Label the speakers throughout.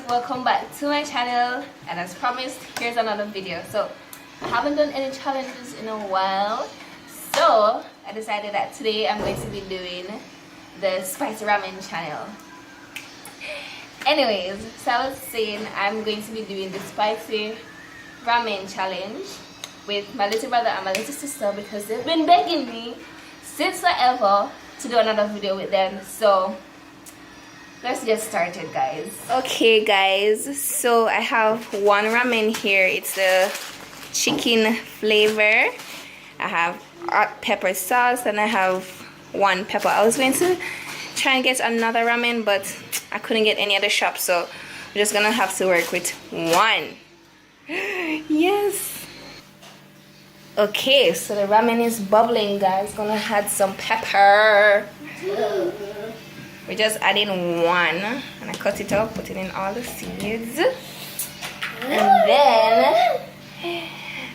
Speaker 1: Welcome back to my channel, and as promised, here's another video. So I haven't done any challenges in a while, so I decided that today I'm going to be doing the spicy ramen channel. Anyways, so I was saying I'm going to be doing the spicy ramen challenge with my little brother and my little sister because they've been begging me since forever to do another video with them. So let's get started, guys. Okay guys, so I have one ramen here. It's the chicken flavor. I have hot pepper sauce and I have one pepper. I was going to try and get another ramen, but I couldn't get any other shop, so I'm just gonna have to work with one. Yes. Okay, so the ramen is bubbling, guys. Gonna add some pepper. We're just adding one, and I cut it up, put it in all the seeds, and then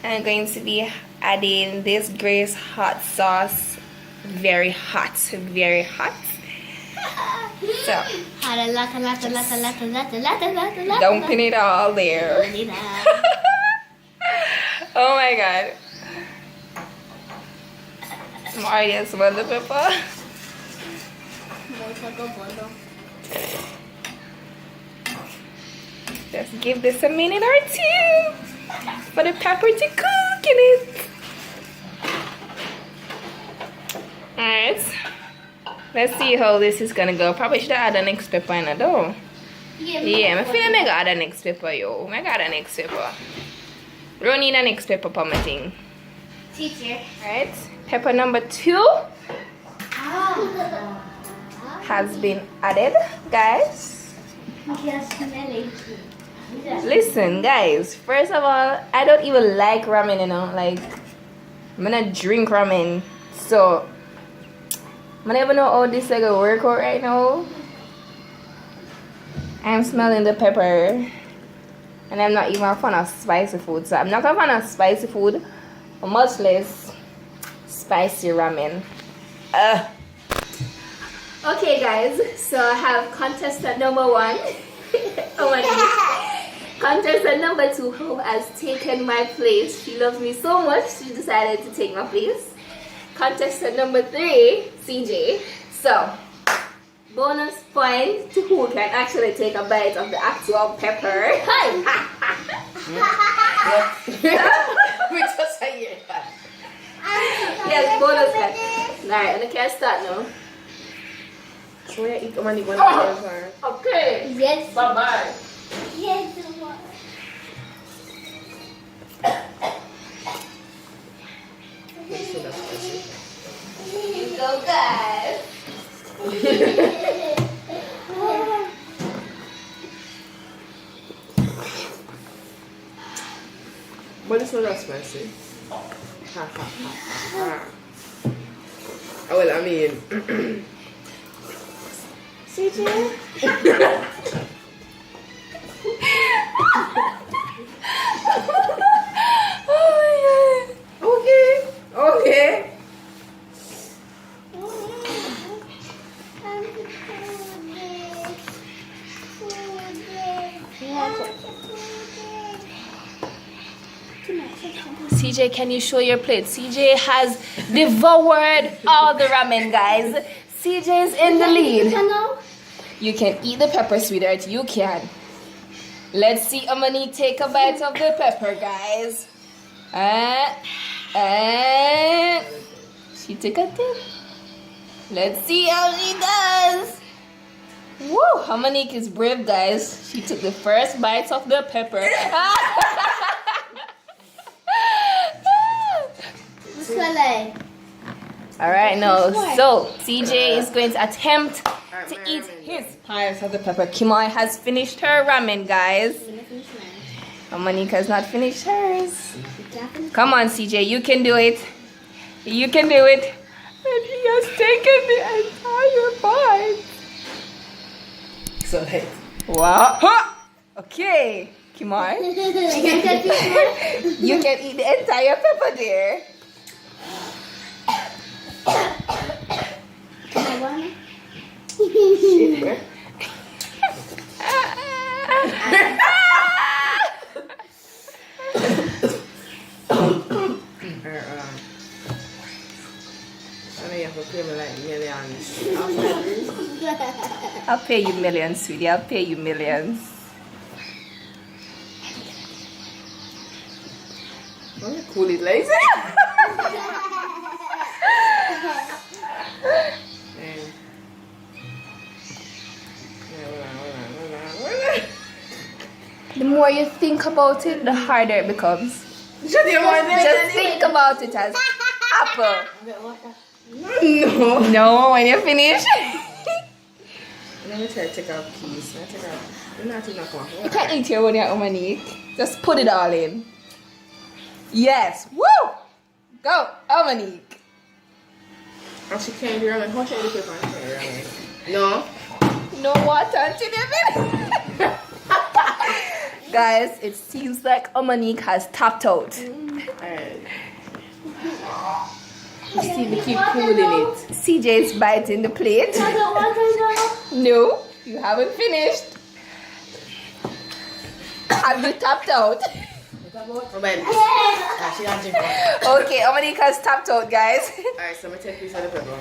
Speaker 1: I'm going to be adding this Grace hot sauce. Very hot, very hot. So dumping it all there. Oh my god, I'm already smell the pepper. Let's give this a minute or two for the pepper to cook in it. Alright, let's see how this is gonna go. Probably should add an next pepper in it though. Yeah, I feel like I got an next pepper, yo. I got an next pepper. We don't need an next pepper for my thing.
Speaker 2: Teacher.
Speaker 1: Alright, pepper number 2 has been added, guys. Listen, guys, first of all, I don't even like ramen, you know. Like, I'm gonna drink ramen, so I never know how this is gonna work out right now. I'm smelling the pepper, and I'm not even a fan of spicy food, so I'm not a fan of spicy food, much less spicy ramen. Okay guys, so I have contestant number 1. Oh my goodness. Contestant number 2 who has taken my place. She loves me so much, she decided to take my place. Contestant number 3, CJ. So, bonus point to who can actually take a bite of the actual pepper.
Speaker 3: We just say that.
Speaker 1: Yes, bonus point. Alright, and I can't start now.
Speaker 3: So we eat money when
Speaker 1: Okay.
Speaker 2: Yes.
Speaker 1: Bye bye.
Speaker 2: Yes.
Speaker 1: Here you go, guys.
Speaker 3: But it's not that spicy. Ha ha ha ha. Oh, well, I mean.
Speaker 2: CJ.
Speaker 1: Oh my god.
Speaker 3: Okay. Okay.
Speaker 1: CJ, can you show your plate? CJ has devoured all the ramen, guys. CJ is in the lead. You can eat the pepper, sweetheart. You can. Let's see Amani take a bite of the pepper, guys. She took a dip. Let's see how she does. Woo! Amani is brave, guys. She took the first bite of the pepper.
Speaker 2: Malay.
Speaker 1: Alright, now, so CJ is going to attempt
Speaker 3: Alright,
Speaker 1: to
Speaker 3: my
Speaker 1: eat
Speaker 3: ramen.
Speaker 1: his pies of the pepper. Kimoi has finished her ramen, guys.
Speaker 2: I'm gonna finish mine.
Speaker 1: And Monica's not finished hers.
Speaker 2: You can't finish
Speaker 1: Come on, CJ, you can do it. You can do it. And he has taken the entire pie.
Speaker 3: So late.
Speaker 1: Wow. Ha! Okay, Kimoi.
Speaker 2: You can't finish mine?
Speaker 1: You can eat the entire pepper there.
Speaker 2: Can I want it?
Speaker 3: I know you have to pay me like millions. After this.
Speaker 1: I'll pay you millions, sweetie. I'll pay you millions.
Speaker 3: I'm gonna cool it like
Speaker 1: The more you think about it, the harder it becomes.
Speaker 3: Shut your mouth.
Speaker 1: Just think about it as apple.
Speaker 3: No.
Speaker 1: No, when you finish.
Speaker 3: Let me try to take out keys. Let me take out. You're not enough one.
Speaker 1: You can't eat here when you're Omanique. Just put it all in. Yes. Woo! Go, Omanique.
Speaker 3: Oh, she can't do ramen. How should I do paper and can't do ramen? No.
Speaker 1: No water until you finish. Guys, it seems like Omanique has tapped out.
Speaker 3: Alright. You see me keep cooling it.
Speaker 1: CJ's biting the plate.
Speaker 2: I don't want to know.
Speaker 1: No, you haven't finished. Have you tapped out?
Speaker 3: She has drink one.
Speaker 1: Okay, Omanique has tapped out, guys.
Speaker 3: Alright, so I'm gonna take a piece of the pepper.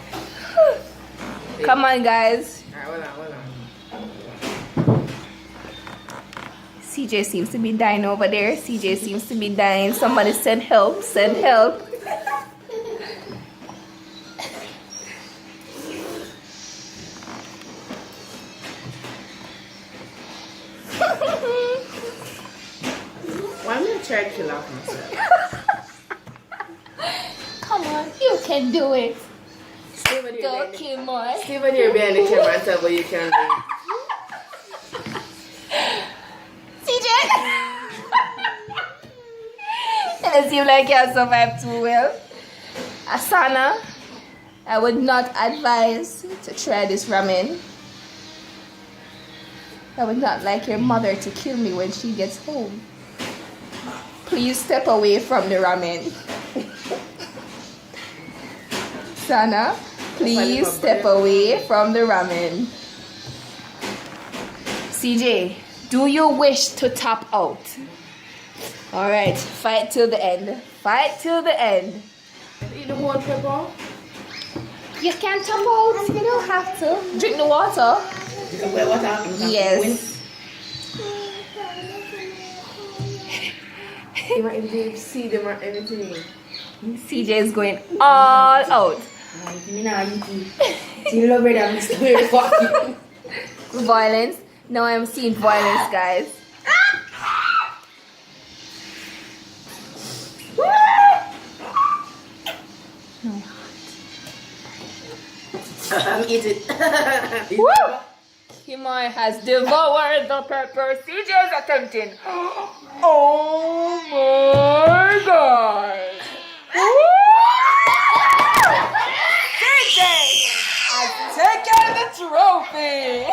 Speaker 1: Come on, guys.
Speaker 3: Alright, hold on.
Speaker 1: CJ seems to be dying over there. CJ seems to be dying. Somebody send help. Send help.
Speaker 3: Why am I trying to kill off myself?
Speaker 1: Come on, you can do it.
Speaker 3: Stay over there
Speaker 1: Go,
Speaker 3: behind the-
Speaker 1: Kimoy.
Speaker 3: Stay over there behind the camera and tell what you can do.
Speaker 1: CJ! It seems like you have survived too well. Asana, I would not advise to try this ramen. I would not like your mother to kill me when she gets home. Please step away from the ramen. Sana, please step away from the ramen. CJ, do you wish to tap out? Alright, fight till the end. Fight till the end.
Speaker 3: Eat the whole pepper.
Speaker 1: You can tap out. You don't have to. Drink the water. Yes.
Speaker 3: You might even see them or anything.
Speaker 1: CJ is going all out. Violence. Now I'm seeing violence, guys.
Speaker 3: Eat it.
Speaker 1: Woo! Kimoy has devoured the pepper. CJ is attempting. Oh my god! Woo! CJ has taken the trophy.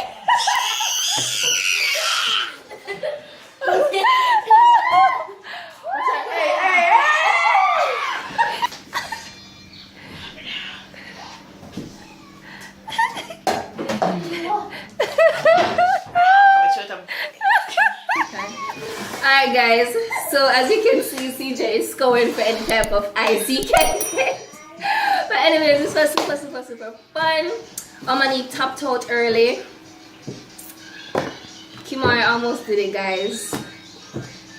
Speaker 1: Alright guys, so as you can see, CJ is going for any type of ice he can get. But anyways, this was super fun. Omani tapped out early. Kimari almost did it, guys.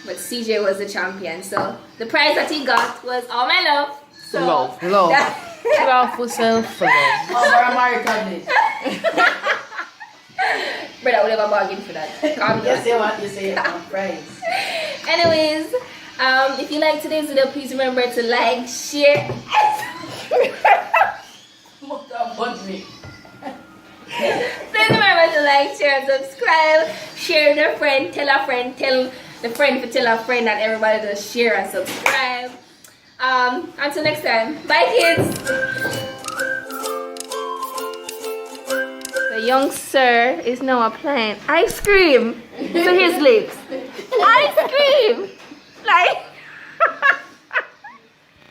Speaker 1: But CJ was the champion. So the prize that he got was all my love. So
Speaker 3: Love.
Speaker 4: Love for self for love.
Speaker 1: But I would have a bargain for that. Calm down.
Speaker 3: You say what? You say prize.
Speaker 1: Anyways, If you like today's video, please remember to like, share. Please remember to like, share, and subscribe. Share with a friend, tell a friend, tell the friend to tell a friend, that everybody just share and subscribe. Until next time, bye kids. The young sir is now applying ice cream to his lips. Ice cream, like.